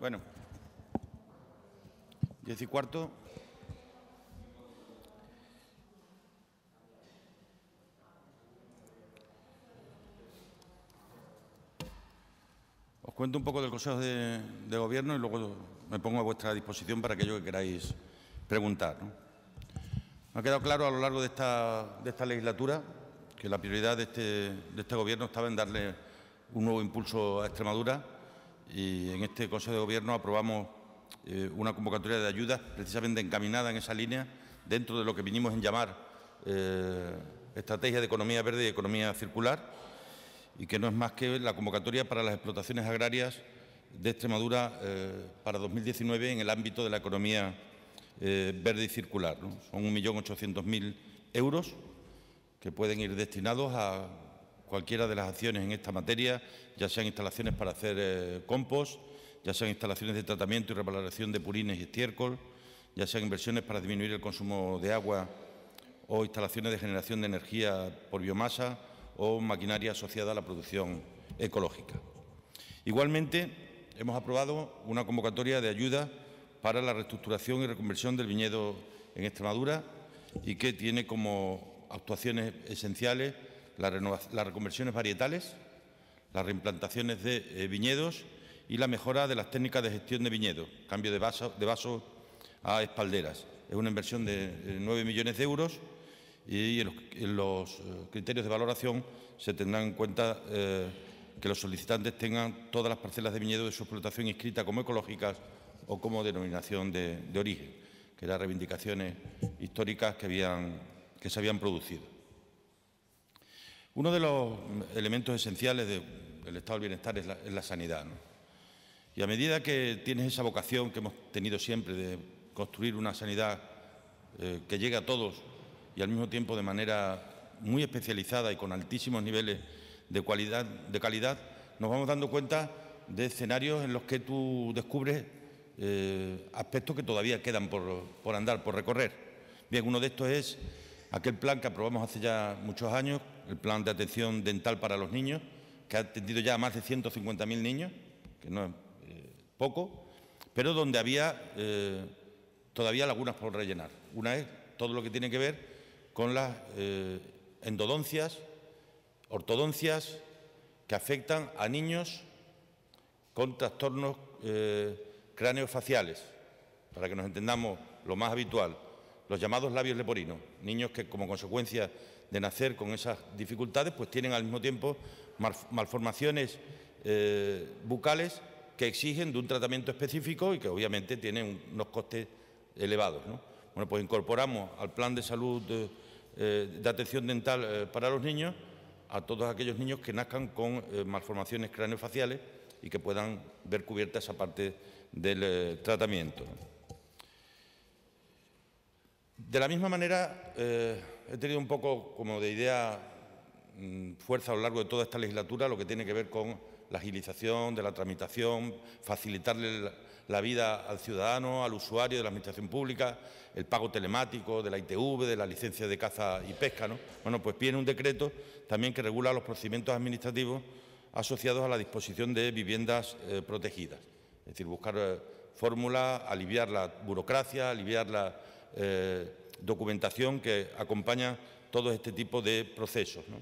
Bueno, 10:15. Os cuento un poco del Consejo de Gobierno y luego me pongo a vuestra disposición para aquello que queráis preguntar, ¿no? Me ha quedado claro a lo largo de esta legislatura que la prioridad de este Gobierno estaba en darle un nuevo impulso a Extremadura, y en este Consejo de Gobierno aprobamos una convocatoria de ayudas precisamente encaminada en esa línea, dentro de lo que vinimos en llamar estrategia de economía verde y economía circular, y que no es más que la convocatoria para las explotaciones agrarias de Extremadura para 2019 en el ámbito de la economía verde y circular, ¿no? Son 1.800.000 euros que pueden ir destinados a cualquiera de las acciones en esta materia, ya sean instalaciones para hacer compost, ya sean instalaciones de tratamiento y revaloración de purines y estiércol, ya sean inversiones para disminuir el consumo de agua o instalaciones de generación de energía por biomasa o maquinaria asociada a la producción ecológica. Igualmente, hemos aprobado una convocatoria de ayuda para la reestructuración y reconversión del viñedo en Extremadura, y que tiene como actuaciones esenciales las reconversiones varietales, las reimplantaciones de viñedos y la mejora de las técnicas de gestión de viñedo, cambio de vasos a espalderas. Es una inversión de 9 millones de euros, y en los criterios de valoración se tendrán en cuenta que los solicitantes tengan todas las parcelas de viñedo de su explotación inscritas como ecológicas o como denominación de origen, que eran reivindicaciones históricas que se habían producido. Uno de los elementos esenciales del estado del bienestar es la sanidad, ¿no? Y a medida que tienes esa vocación que hemos tenido siempre de construir una sanidad que llegue a todos y al mismo tiempo de manera muy especializada y con altísimos niveles de calidad, nos vamos dando cuenta de escenarios en los que tú descubres aspectos que todavía quedan por andar, por recorrer. Bien, uno de estos es aquel plan que aprobamos hace ya muchos años, el Plan de Atención Dental para los Niños, que ha atendido ya a más de 150.000 niños, que no es poco, pero donde había todavía lagunas por rellenar. Una es todo lo que tiene que ver con las endodoncias, ortodoncias que afectan a niños con trastornos craneofaciales. Para que nos entendamos, lo más habitual, los llamados labios leporinos, niños que como consecuencia de nacer con esas dificultades, pues tienen al mismo tiempo malformaciones bucales que exigen de un tratamiento específico y que obviamente tienen unos costes elevados, ¿no? Bueno, pues incorporamos al plan de salud de atención dental para los niños a todos aquellos niños que nazcan con malformaciones craneofaciales y que puedan ver cubierta esa parte del tratamiento. De la misma manera, he tenido un poco como de idea fuerza a lo largo de toda esta legislatura lo que tiene que ver con la agilización de la tramitación, facilitarle la vida al ciudadano, al usuario de la Administración Pública, el pago telemático de la ITV, de la licencia de caza y pesca, ¿no? Bueno, pues viene un decreto también que regula los procedimientos administrativos asociados a la disposición de viviendas protegidas. Es decir, buscar fórmulas, aliviar la burocracia, aliviar la documentación que acompaña todo este tipo de procesos, ¿no?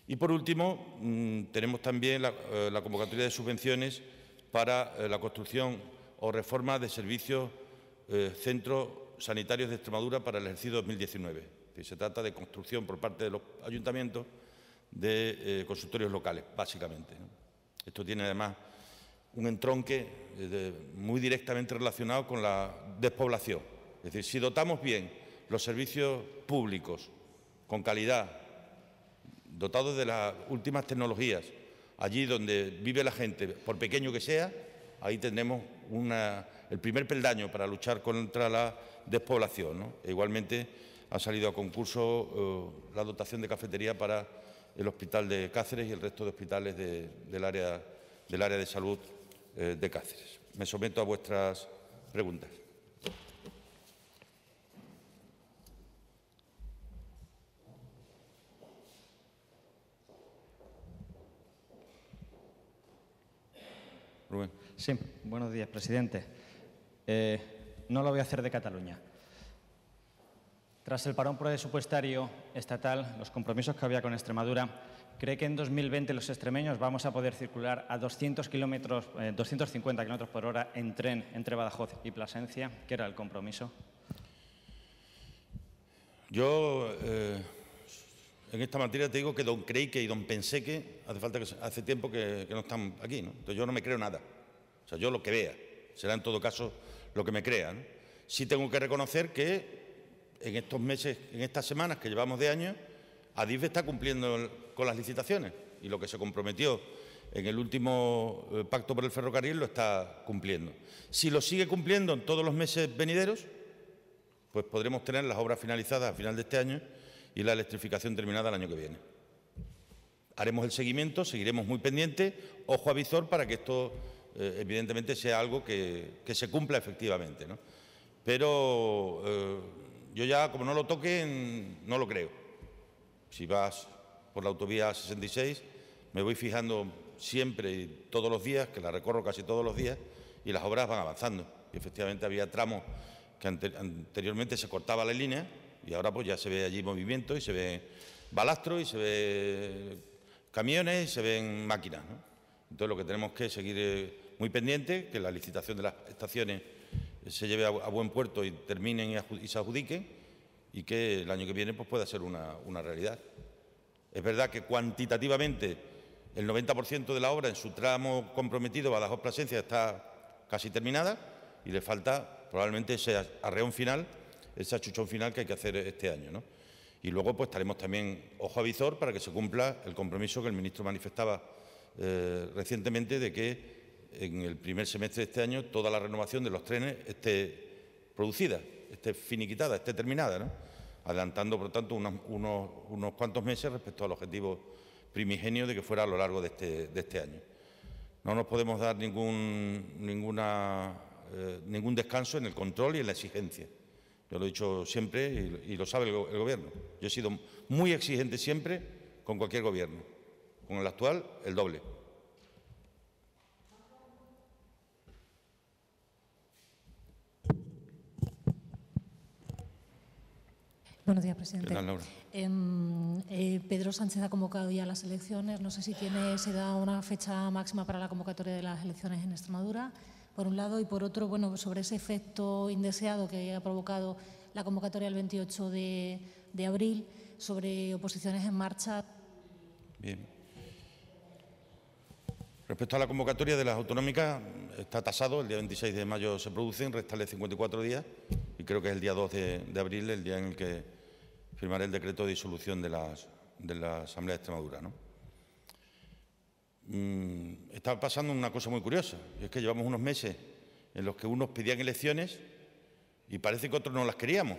Y, por último, tenemos también la convocatoria de subvenciones para la construcción o reforma de servicios centros sanitarios de Extremadura para el ejercicio 2019. Se trata de construcción por parte de los ayuntamientos de consultorios locales, básicamente, ¿no? Esto tiene además un entronque muy directamente relacionado con la despoblación. Es decir, si dotamos bien los servicios públicos con calidad, dotados de las últimas tecnologías, allí donde vive la gente, por pequeño que sea, ahí tendremos el primer peldaño para luchar contra la despoblación, ¿no? E igualmente ha salido a concurso la dotación de cafetería para el Hospital de Cáceres y el resto de hospitales del área de salud de Cáceres. Me someto a vuestras preguntas. Rubén. Sí, buenos días, presidente. No lo voy a hacer de Cataluña. Tras el parón presupuestario estatal, los compromisos que había con Extremadura, ¿cree que en 2020 los extremeños vamos a poder circular a 250 kilómetros por hora en tren entre Badajoz y Plasencia, que era el compromiso? Yo, en esta materia te digo que don Creique y don Penseque hace tiempo que no están aquí, ¿no? Entonces yo no me creo nada. O sea, yo lo que vea. Será en todo caso lo que me crea, ¿no? Sí tengo que reconocer que en estos meses, en estas semanas que llevamos de año, Adif está cumpliendo con las licitaciones y lo que se comprometió en el último pacto por el ferrocarril lo está cumpliendo. Si lo sigue cumpliendo en todos los meses venideros, pues podremos tener las obras finalizadas a final de este año y la electrificación terminada el año que viene. Haremos el seguimiento, seguiremos muy pendientes, ojo a visor para que esto evidentemente sea algo que se cumpla efectivamente, ¿no? Pero yo ya, como no lo toque, no lo creo. Si vas por la autovía 66, me voy fijando siempre y todos los días, que la recorro casi todos los días, y las obras van avanzando. Y efectivamente había tramos que anteriormente se cortaba la línea y ahora pues ya se ve allí movimiento y se ve balastro y se ve camiones y se ven máquinas, ¿no? Entonces lo que tenemos que seguir muy pendiente, que la licitación de las estaciones se lleve a buen puerto y terminen y se adjudiquen y que el año que viene pues pueda ser una realidad. Es verdad que cuantitativamente el 90% de la obra en su tramo comprometido Badajoz-Plasencia está casi terminada y le falta probablemente ese arreón final, ese achuchón final que hay que hacer este año, ¿no? Y luego pues estaremos también ojo a visor para que se cumpla el compromiso que el ministro manifestaba recientemente de que en el primer semestre de este año toda la renovación de los trenes esté producida, esté finiquitada, esté terminada, ¿no? Adelantando, por tanto, unos cuantos meses respecto al objetivo primigenio de que fuera a lo largo de este año. No nos podemos dar ningún descanso en el control y en la exigencia. Yo lo he dicho siempre y lo sabe el Gobierno. Yo he sido muy exigente siempre con cualquier Gobierno. Con el actual, el doble. Buenos días, presidente. ¿Qué tal, Laura? Pedro Sánchez ha convocado ya las elecciones. No sé si se da una fecha máxima para la convocatoria de las elecciones en Extremadura, por un lado, y por otro, bueno, sobre ese efecto indeseado que ha provocado la convocatoria el 28 de abril, sobre oposiciones en marcha. Bien. Respecto a la convocatoria de las autonómicas, está tasado, el día 26 de mayo se producen, restale 54 días y creo que es el día 2 de abril el día en el que firmaré el decreto de disolución de la Asamblea de Extremadura, ¿no? Está pasando una cosa muy curiosa, y es que llevamos unos meses en los que unos pedían elecciones y parece que otros no las queríamos.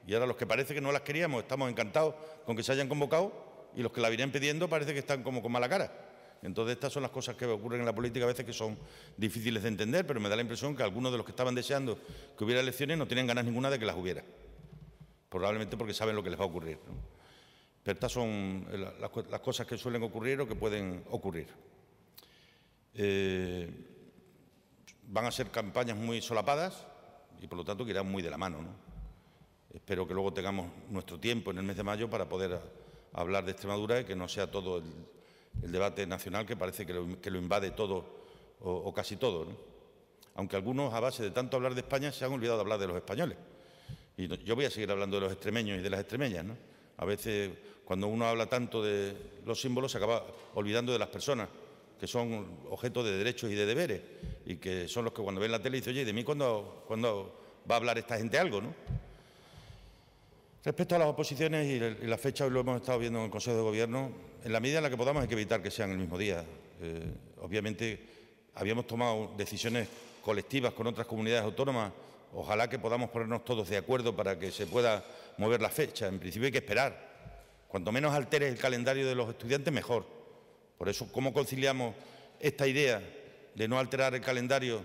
Y ahora los que parece que no las queríamos estamos encantados con que se hayan convocado y los que la vienen pidiendo parece que están como con mala cara. Entonces estas son las cosas que ocurren en la política a veces que son difíciles de entender, pero me da la impresión que algunos de los que estaban deseando que hubiera elecciones no tienen ganas ninguna de que las hubiera. Probablemente porque saben lo que les va a ocurrir, ¿no? Pero estas son las cosas que suelen ocurrir o que pueden ocurrir. Van a ser campañas muy solapadas y por lo tanto que irán muy de la mano, ¿no? Espero que luego tengamos nuestro tiempo en el mes de mayo para poder hablar de Extremadura y que no sea todo el debate nacional que parece que lo invade todo o casi todo, ¿no? Aunque algunos, a base de tanto hablar de España, se han olvidado de hablar de los españoles. Y yo voy a seguir hablando de los extremeños y de las extremeñas, ¿no? A veces, cuando uno habla tanto de los símbolos, se acaba olvidando de las personas, que son objeto de derechos y de deberes, y que son los que cuando ven la tele dicen, oye, ¿de mí cuándo va a hablar esta gente algo, no? Respecto a las oposiciones y la fecha, hoy lo hemos estado viendo en el Consejo de Gobierno, en la medida en la que podamos hay que evitar que sean el mismo día. Obviamente, habíamos tomado decisiones colectivas con otras comunidades autónomas. Ojalá que podamos ponernos todos de acuerdo para que se pueda mover la fecha. En principio hay que esperar. Cuanto menos alteres el calendario de los estudiantes, mejor. Por eso, ¿cómo conciliamos esta idea de no alterar el calendario,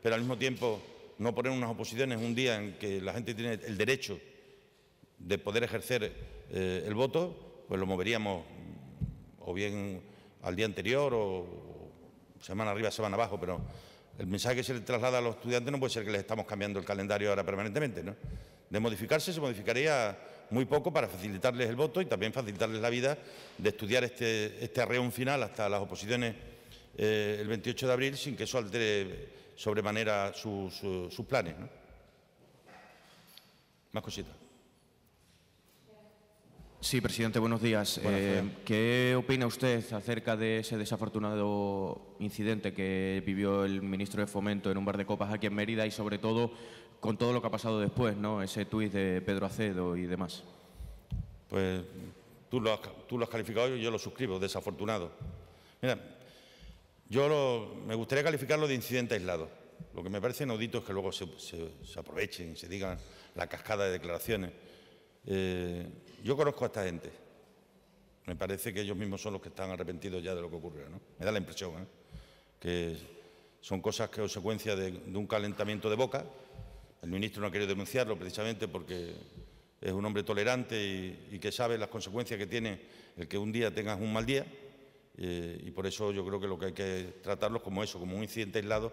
pero al mismo tiempo no poner unas oposiciones un día en que la gente tiene el derecho de poder ejercer el voto? Pues lo moveríamos o bien al día anterior o semana arriba, semana abajo, pero el mensaje que se le traslada a los estudiantes no puede ser que les estamos cambiando el calendario ahora permanentemente, ¿no? De modificarse, se modificaría muy poco para facilitarles el voto y también facilitarles la vida de estudiar este arreón final hasta las oposiciones el 28 de abril sin que eso altere sobremanera sus planes, ¿no? Más cositas. Sí, presidente, buenos días. ¿Qué opina usted acerca de ese desafortunado incidente que vivió el ministro de Fomento en un bar de copas aquí en Mérida y, sobre todo, con todo lo que ha pasado después, ¿no? Ese tuit de Pedro Acedo y demás? Pues tú lo has calificado y yo lo suscribo, desafortunado. Mira, me gustaría calificarlo de incidente aislado. Lo que me parece inaudito es que luego se aprovechen y se digan la cascada de declaraciones. Yo conozco a esta gente. Me parece que ellos mismos son los que están arrepentidos ya de lo que ocurrió, ¿no? Me da la impresión, que son cosas que consecuencia de un calentamiento de boca. El ministro no ha querido denunciarlo precisamente porque es un hombre tolerante y que sabe las consecuencias que tiene el que un día tengas un mal día. Y por eso yo creo que lo que hay que tratarlo es como eso, como un incidente aislado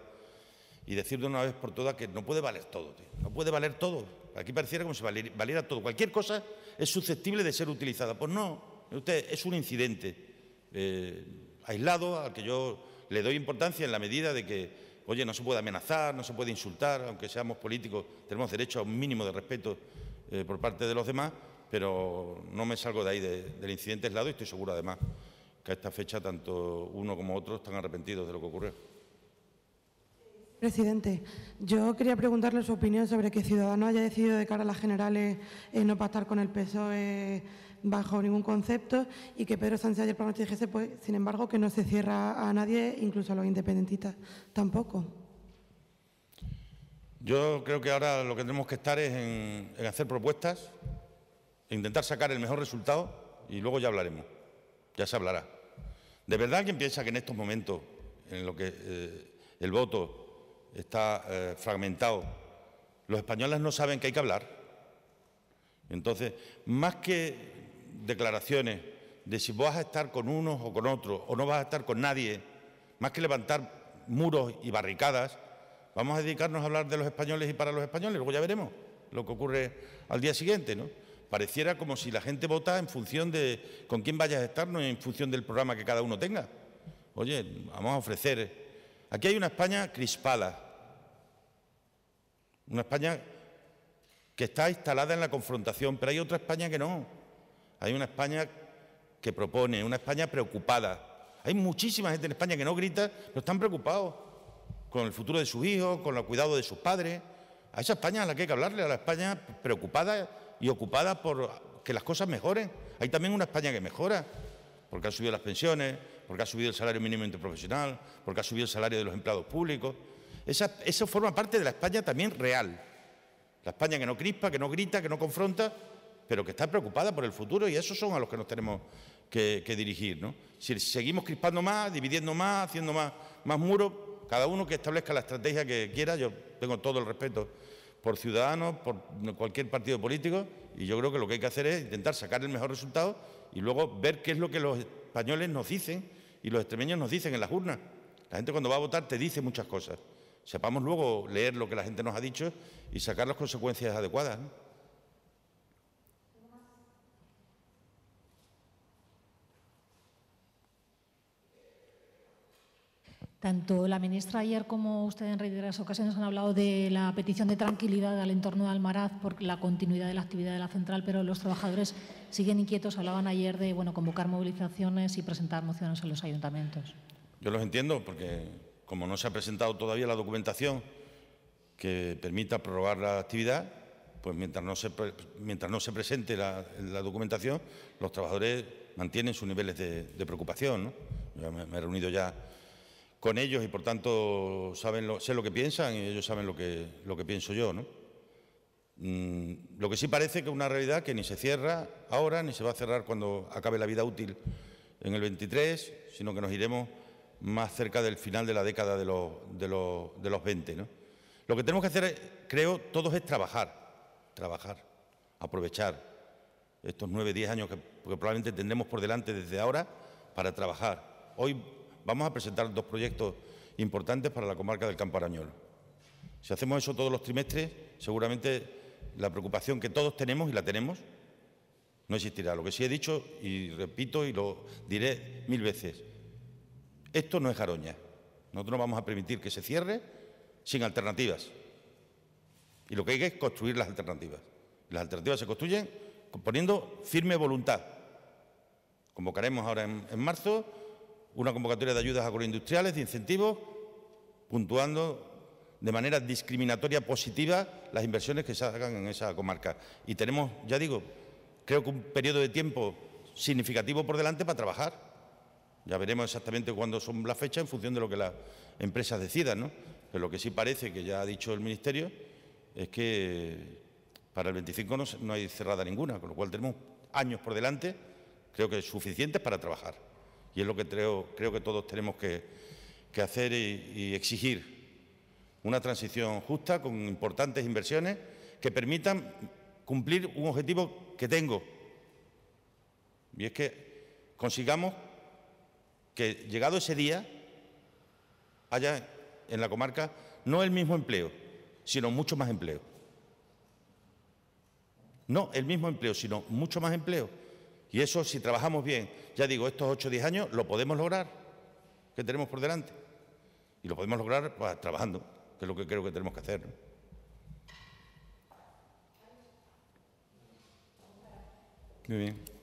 y decir de una vez por todas que no puede valer todo, tío. No puede valer todo. Aquí pareciera como si valiera todo. Cualquier cosa es susceptible de ser utilizada. Pues no, usted es un incidente aislado al que yo le doy importancia en la medida de que, oye, no se puede amenazar, no se puede insultar, aunque seamos políticos, tenemos derecho a un mínimo de respeto por parte de los demás, pero no me salgo de ahí del incidente aislado y estoy seguro además que a esta fecha tanto uno como otro están arrepentidos de lo que ocurrió. Presidente, yo quería preguntarle su opinión sobre que Ciudadanos haya decidido de cara a las generales no pactar con el PSOE bajo ningún concepto y que Pedro Sánchez ayer por la noche dijese, pues, sin embargo, que no se cierra a nadie, incluso a los independentistas tampoco. Yo creo que ahora lo que tenemos que estar es en hacer propuestas, e intentar sacar el mejor resultado y luego ya hablaremos, ya se hablará. ¿De verdad alguien piensa que en estos momentos, en lo que el voto está fragmentado, los españoles no saben que hay que hablar? Entonces, más que declaraciones de si vas a estar con unos o con otros o no vas a estar con nadie, más que levantar muros y barricadas, vamos a dedicarnos a hablar de los españoles y para los españoles. Luego ya veremos lo que ocurre al día siguiente, ¿no? Pareciera como si la gente vota en función de con quién vayas a estar, no en función del programa que cada uno tenga. Oye, vamos a ofrecer... Aquí hay una España crispada, una España que está instalada en la confrontación, pero hay otra España que no. Hay una España que propone, una España preocupada. Hay muchísima gente en España que no grita, pero están preocupados con el futuro de sus hijos, con el cuidado de sus padres. A esa España a la que hay que hablarle, a la España preocupada y ocupada por que las cosas mejoren. Hay también una España que mejora, porque han subido las pensiones, porque ha subido el salario mínimo interprofesional, porque ha subido el salario de los empleados públicos. Eso forma parte de la España también real. La España que no crispa, que no grita, que no confronta, pero que está preocupada por el futuro y esos son a los que nos tenemos que dirigir, ¿no? Si seguimos crispando más, dividiendo más, haciendo más muros, cada uno que establezca la estrategia que quiera. Yo tengo todo el respeto por Ciudadanos, por cualquier partido político, y yo creo que lo que hay que hacer es intentar sacar el mejor resultado y luego ver qué es lo que los españoles nos dicen y los extremeños nos dicen en las urnas. La gente cuando va a votar te dice muchas cosas. Sepamos luego leer lo que la gente nos ha dicho y sacar las consecuencias adecuadas, ¿no? Tanto la ministra ayer como usted en reiteradas ocasiones han hablado de la petición de tranquilidad al entorno de Almaraz por la continuidad de la actividad de la central, pero los trabajadores siguen inquietos. Hablaban ayer de convocar movilizaciones y presentar mociones en los ayuntamientos. Yo los entiendo porque, como no se ha presentado todavía la documentación que permita prorrogar la actividad, pues mientras no se presente la documentación, los trabajadores mantienen sus niveles de preocupación, ¿no? Yo me he reunido ya con ellos y, por tanto, sé lo que piensan y ellos saben lo que pienso yo, ¿no? Lo que sí parece que es una realidad que ni se cierra ahora ni se va a cerrar cuando acabe la vida útil en el 23, sino que nos iremos más cerca del final de la década de los 20, ¿no? Lo que tenemos que hacer, creo, todos es trabajar, aprovechar estos 9 o 10 años que probablemente tendremos por delante desde ahora para trabajar. Hoy vamos a presentar 2 proyectos importantes para la comarca del Campo Arañolo. Si hacemos eso todos los trimestres, seguramente la preocupación que todos tenemos, y la tenemos, no existirá. Lo que sí he dicho, y repito y lo diré 1000 veces, esto no es Garoña. Nosotros no vamos a permitir que se cierre sin alternativas. Y lo que hay que es construir las alternativas. Las alternativas se construyen poniendo firme voluntad. Convocaremos ahora en marzo una convocatoria de ayudas agroindustriales, de incentivos, puntuando de manera discriminatoria positiva las inversiones que se hagan en esa comarca. Y tenemos, ya digo, creo que un periodo de tiempo significativo por delante para trabajar. Ya veremos exactamente cuándo son las fechas en función de lo que las empresas decidan, ¿no? Pero lo que sí parece, que ya ha dicho el Ministerio, es que para el 25 no hay cerrada ninguna, con lo cual tenemos años por delante, creo que suficientes para trabajar. Y es lo que creo que todos tenemos que hacer y exigir. Una transición justa con importantes inversiones que permitan cumplir un objetivo que tengo. Y es que consigamos que, llegado ese día, haya en la comarca no el mismo empleo, sino mucho más empleo. No el mismo empleo, sino mucho más empleo. Y eso, si trabajamos bien, ya digo, estos 8 o 10 años, lo podemos lograr, que tenemos por delante. Y lo podemos lograr pues, trabajando, que es lo que creo que tenemos que hacer, ¿no? Muy bien.